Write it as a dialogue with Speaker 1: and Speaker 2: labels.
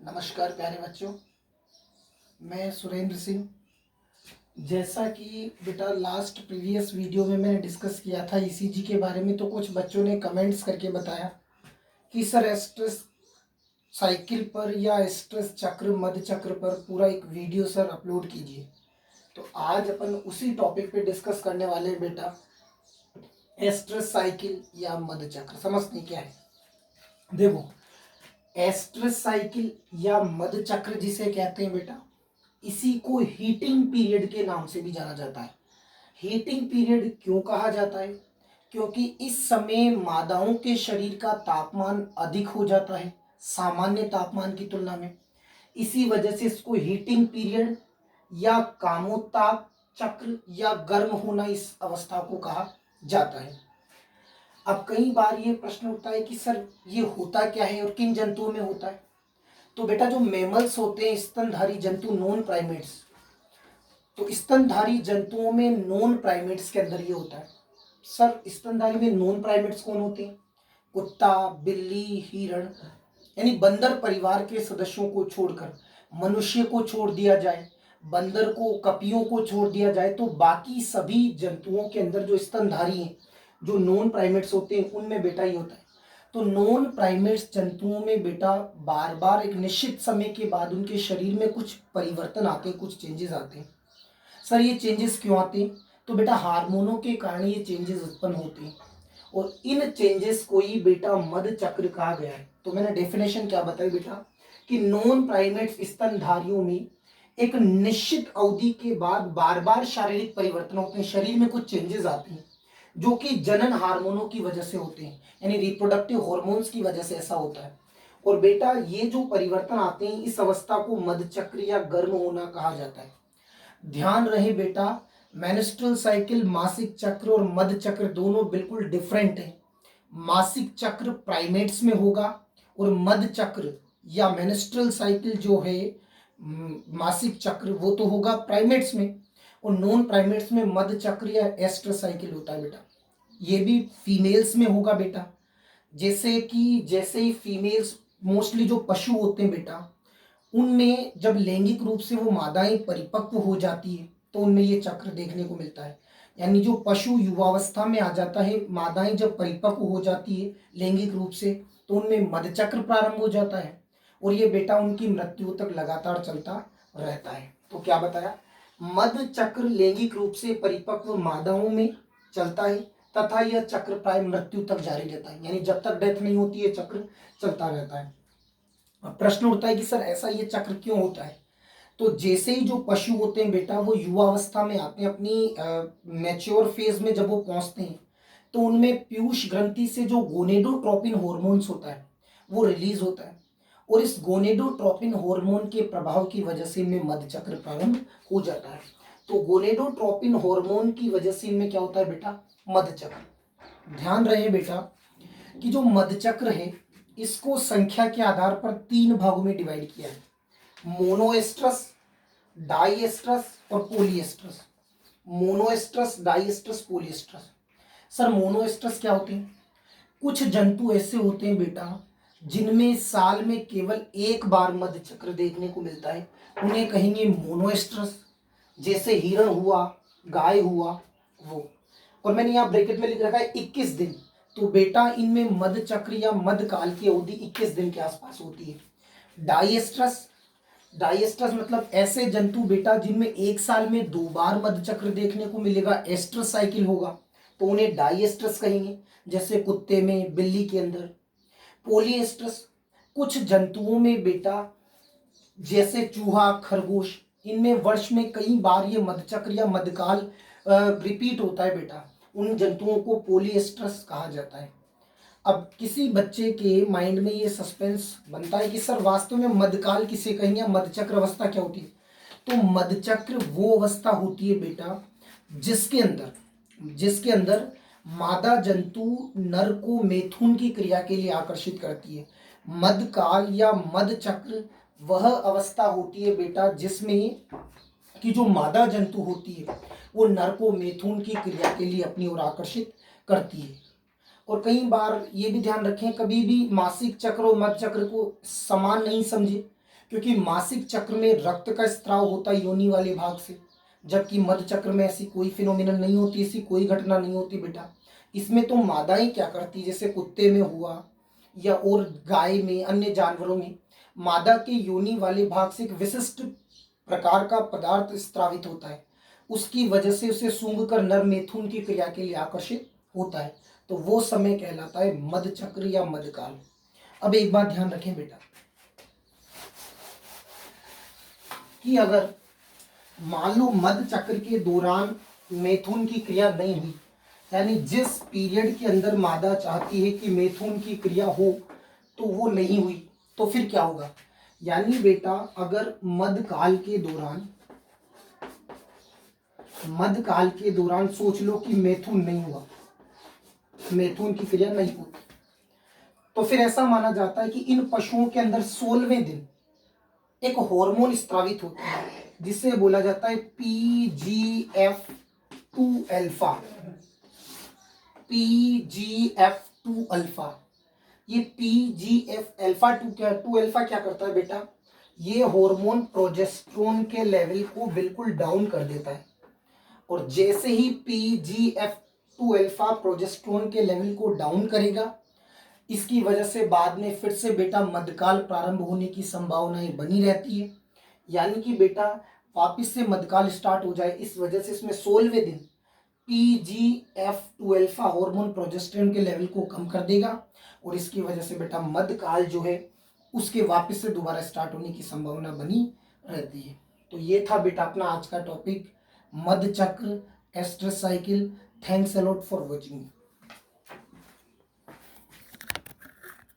Speaker 1: नमस्कार प्यारे बच्चों, मैं सुरेंद्र सिंह। जैसा कि बेटा लास्ट प्रीवियस वीडियो में मैंने डिस्कस किया था ईसीजी के बारे में, तो कुछ बच्चों ने कमेंट्स करके बताया कि सर स्ट्रेस साइकिल पर या स्ट्रेस चक्र मध्य चक्र पर पूरा एक वीडियो सर अपलोड कीजिए। तो आज अपन उसी टॉपिक पे डिस्कस करने वाले हैं बेटा, स्ट्रेस साइकिल या मध्य चक्र। समझते क्या है? देखो, स्ट्रेस साइकिल या मध्य चक्र जिसे कहते हैं बेटा, इसी को हीटिंग पीरियड के नाम से भी जाना जाता है। हीटिंग पीरियड क्यों कहा जाता है? क्योंकि इस समय मादाओं के शरीर का तापमान अधिक हो जाता है सामान्य तापमान की तुलना में। इसी वजह से इसको हीटिंग पीरियड या कामोत्ताप चक्र या गर्म होना इस अवस्था को कहा जाता है। अब कई बार ये प्रश्न उठता है कि सर ये होता क्या है और किन जंतुओं में होता है? तो बेटा जो मैमल्स होते हैं, स्तनधारी जंतु, नॉन प्राइमेट्स, तो स्तनधारी जंतुओं में नॉन प्राइमेट्स के अंदर ये होता है। सर स्तनधारी में नॉन प्राइमेट्स कौन होते हैं? कुत्ता, बिल्ली, हिरण, यानी बंदर परिवार के सदस्यों को छोड़कर, मनुष्य को छोड़ दिया जाए, बंदर को, कपियों को छोड़ दिया जाए, तो बाकी सभी जंतुओं के अंदर जो स्तनधारी हैं, जो नॉन प्राइमेट्स होते हैं, उनमें बेटा ये होता है। तो नॉन प्राइमेट्स जंतुओं में बेटा बार बार एक निश्चित समय के बाद उनके शरीर में कुछ परिवर्तन आते हैं, कुछ चेंजेस आते हैं। सर ये चेंजेस क्यों आते हैं? तो बेटा हार्मोनों के कारण ये चेंजेस उत्पन्न होते हैं और इन चेंजेस को ही बेटा मध्य चक्र कहा गया है। तो मैंने डेफिनेशन क्या बताई बेटा कि नॉन प्राइमेट्स स्तनधारियों में एक निश्चित अवधि के बाद बार बार शारीरिक परिवर्तन होते हैं, शरीर में कुछ चेंजेस आते हैं जो कि जनन हार्मोनों की वजह से होते हैं, यानी रिप्रोडक्टिव हॉर्मोन्स की वजह से ऐसा होता है। और बेटा ये जो परिवर्तन आते हैं, इस अवस्था को मध्य चक्र या गर्म होना कहा जाता है। ध्यान रहे बेटा, मेंस्ट्रुअल साइकिल, मासिक चक्र और मध्य चक्र दोनों बिल्कुल डिफरेंट हैं। मासिक चक्र प्राइमेट्स में होगा और मध्य चक्र या मेंस्ट्रुअल साइकिल जो है, मासिक चक्र, वो तो होगा प्राइमेट्स में, और नॉन प्राइमेट्स में मध्य चक्र या एस्ट्रस साइकिल होता है बेटा। ये भी फीमेल्स में होगा बेटा। जैसे ही फीमेल्स, मोस्टली जो पशु होते हैं बेटा, उनमें जब लैंगिक रूप से वो मादाएं परिपक्व हो जाती है तो उनमें ये चक्र देखने को मिलता है। यानी जो पशु युवावस्था में आ जाता है, मादाएं जब परिपक्व हो जाती है लैंगिक रूप से, तो उनमें मध्य चक्र प्रारंभ हो जाता है और ये बेटा उनकी मृत्यु तक लगातार चलता रहता है। तो क्या बताया? मध्य चक्र लैंगिक रूप से परिपक्व मादाओं में चलता है तथा यह चक्र प्राय मृत्यु तक जारी रहता है, यानी जब तक डेथ नहीं होती है चक्र चलता रहता है। अब प्रश्न उठता है कि सर ऐसा ये चक्र क्यों होता है? तो जैसे ही जो पशु होते हैं बेटा वो युवा अवस्था में आते हैं, अपनी मैच्योर फेज में जब वो पहुंचते हैं, तो उनमें पीयूष ग्रंथि से जो गोनेडोट्रोपिन हॉर्मोन्स होता है वो रिलीज होता है और इस गोनेडोट्रोपिन हार्मोन के प्रभाव की वजह से इनमें मध्य चक्र प्रारंभ हो जाता है। तो गोनेडोट्रोपिन हार्मोन की वजह से इनमें क्या होता है बेटा? मध्य चक्र। ध्यान रहे बेटा कि जो मध्य चक्र है इसको संख्या के आधार पर 3 भागों में डिवाइड किया है, मोनोएस्ट्रस, डाईएस्ट्रस और पोलीएस्ट्रस। मोनोएस्ट्रस, डाईएस्ट्रस, पोलीएस्ट्रस। सर मोनोएस्ट्रस क्या होते हैं? कुछ जंतु ऐसे होते हैं बेटा जिनमें साल में केवल एक बार मध्य चक्र देखने को मिलता है, उन्हें कहेंगे मोनोएस्ट्रस। जैसे हिरण हुआ, गाय हुआ, वो। और मैंने यहाँ ब्रैकेट में लिख रखा है 21 दिन। तो बेटा इनमें मध्य चक्र या मध्य काल की अवधि 21 दिन के आसपास होती है। डाईएस्ट्रस, डाईएस्ट्रस मतलब ऐसे जंतु बेटा जिनमें एक साल में 2 बार मध्य चक्र देखने को मिलेगा, एस्ट्रस साइकिल होगा, तो उन्हें डाईएस्ट्रस कहेंगे, जैसे कुत्ते में, बिल्ली के अंदर। पोलीएस्ट्रस, कुछ जंतुओं में बेटा जैसे चूहा, खरगोश, इनमें वर्ष में कई बार ये मध्यचक्र या मध्यकाल रिपीट होता है बेटा, उन जंतुओं को पोलीएस्ट्रस कहा जाता है। अब किसी बच्चे के माइंड में ये सस्पेंस बनता है कि सर वास्तव में मध्यकाल किसे कहेंगे, मध्यचक्र अवस्था क्या होती है? तो मध्यचक्र वो अवस्था होती है बेटा जिसके अंदर मादा जंतु नर को मैथुन की क्रिया के लिए आकर्षित करती है। मध्यकाल या मध्य चक्र वह अवस्था होती है बेटा जिसमें कि जो मादा जंतु होती है वो नर को मैथुन की क्रिया के लिए अपनी ओर आकर्षित करती है। और कई बार ये भी ध्यान रखें, कभी भी मासिक चक्र और मध्य चक्र को समान नहीं समझे। क्योंकि मासिक चक्र में रक्त का स्त्राव होता है योनि वाले भाग से, जबकि मध चक्र में ऐसी कोई फिनोमिनल नहीं होती, ऐसी कोई घटना नहीं होती बेटा। इसमें तो मादाएं क्या करती, जैसे कुत्ते में हुआ या और गाय में, अन्य जानवरों में, मादा के योनि वाले भाग से एक विशिष्ट प्रकार का पदार्थ स्त्रावित होता है, उसकी वजह से उसे सूंघ कर नर मैथुन की क्रिया के लिए आकर्षित होता है, तो वो समय कहलाता है मध चक्र या मधकाल। अब एक बात ध्यान रखें बेटा कि अगर मान लो मध चक्र के दौरान मैथुन की क्रिया नहीं हुई, यानी जिस पीरियड के अंदर मादा चाहती है कि मैथुन की क्रिया हो तो वो नहीं हुई, तो फिर क्या होगा? यानी बेटा अगर मधकाल के दौरान सोच लो कि मैथुन नहीं हुआ, मैथुन की क्रिया नहीं हुई, तो फिर ऐसा माना जाता है कि इन पशुओं के अंदर 16वें दिन एक हार्मोन स्त्रावित होता है जिसे बोला जाता है PGF2 अल्फा। PGF2 अल्फा, ये PGF अल्फा 2 अल्फा क्या करता है बेटा? ये हार्मोन प्रोजेस्टेरोन के लेवल को बिल्कुल डाउन कर देता है, और जैसे ही PGF2 अल्फा प्रोजेस्टेरोन के लेवल को डाउन करेगा, इसकी वजह से बाद में फिर से बेटा मधकाल प्रारंभ होने की संभावनाएं बनी रहती है, यानी कि बेटा वापिस से मधकाल स्टार्ट हो जाए। इस वजह से इसमें 16वें दिन PGF2 अल्फा हार्मोन प्रोजेस्टेरोन के लेवल को कम कर देगा, और इसकी वजह से बेटा मधकाल जो है उसके वापस से दोबारा स्टार्ट होने की संभावना बनी रहती है। तो ये था बेटा अपना आज का टॉपिक, मध चक्र, estrus cycle. Thanks a lot for watching.